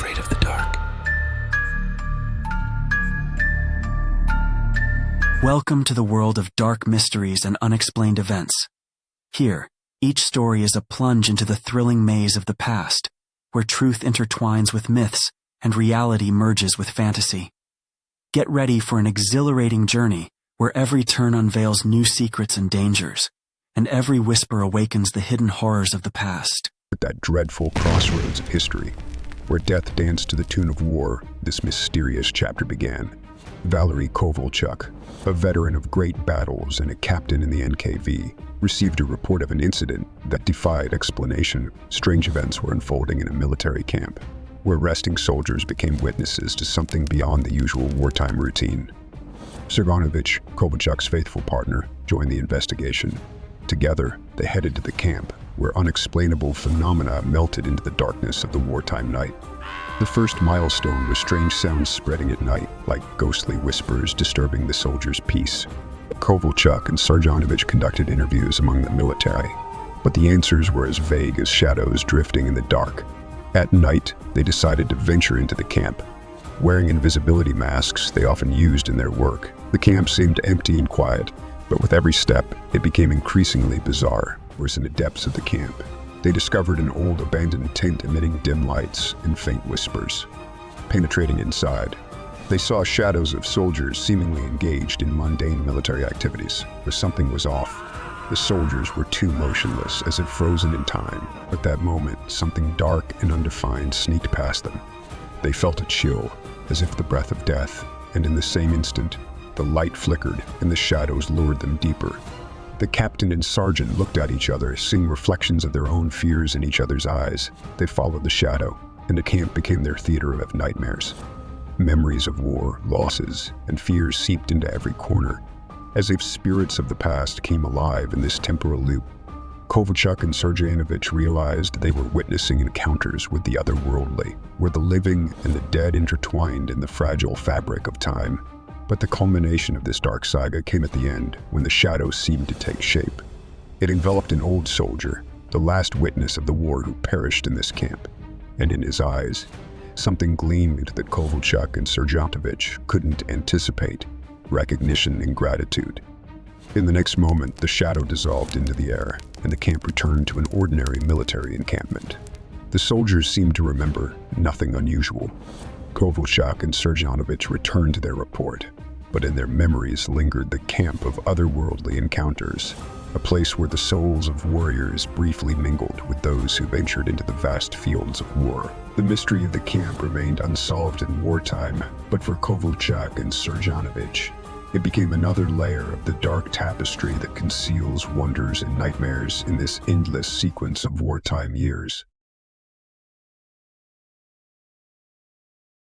afraid of the dark. Welcome to the world of dark mysteries and unexplained events. Here, each story is a plunge into the thrilling maze of the past, where truth intertwines with myths and reality merges with fantasy. Get ready for an exhilarating journey where every turn unveils new secrets and dangers, and every whisper awakens the hidden horrors of the past. At that dreadful crossroads of history, where death danced to the tune of war, this mysterious chapter began. Valery Kovalchuk, a veteran of great battles and a captain in the NKV, received a report of an incident that defied explanation. Strange events were unfolding in a military camp, where resting soldiers became witnesses to something beyond the usual wartime routine. Serganovich, Kovalchuk's faithful partner, joined the investigation. Together, they headed to the camp, where unexplainable phenomena melted into the darkness of the wartime night. The first milestone was strange sounds spreading at night, like ghostly whispers disturbing the soldiers' peace. Kovalchuk and Serganovich conducted interviews among the military, but the answers were as vague as shadows drifting in the dark. At night, they decided to venture into the camp. Wearing invisibility masks they often used in their work, the camp seemed empty and quiet, but with every step, it became increasingly bizarre. Whereas in the depths of the camp, they discovered an old abandoned tent emitting dim lights and faint whispers. Penetrating inside, they saw shadows of soldiers seemingly engaged in mundane military activities. But something was off. The soldiers were too motionless, as if frozen in time. At that moment, something dark and undefined sneaked past them. They felt a chill, as if the breath of death, and in the same instant, the light flickered and the shadows lured them deeper. The captain and sergeant looked at each other, seeing reflections of their own fears in each other's eyes. They followed the shadow, and the camp became their theater of nightmares. Memories of war, losses, and fears seeped into every corner, as if spirits of the past came alive in this temporal loop. Kovalchuk and Serganovich realized they were witnessing encounters with the otherworldly, where the living and the dead intertwined in the fragile fabric of time. But the culmination of this dark saga came at the end, when the shadows seemed to take shape. It enveloped an old soldier, the last witness of the war who perished in this camp. And in his eyes, something gleamed that Kovalchuk and Serganovich couldn't anticipate: recognition and gratitude. In the next moment, the shadow dissolved into the air, and the camp returned to an ordinary military encampment. The soldiers seemed to remember nothing unusual. Kovalchuk and Serganovich returned to their report, but in their memories lingered the camp of otherworldly encounters, a place where the souls of warriors briefly mingled with those who ventured into the vast fields of war. The mystery of the camp remained unsolved in wartime, but for Kovalchuk and Serganovich, it became another layer of the dark tapestry that conceals wonders and nightmares in this endless sequence of wartime years.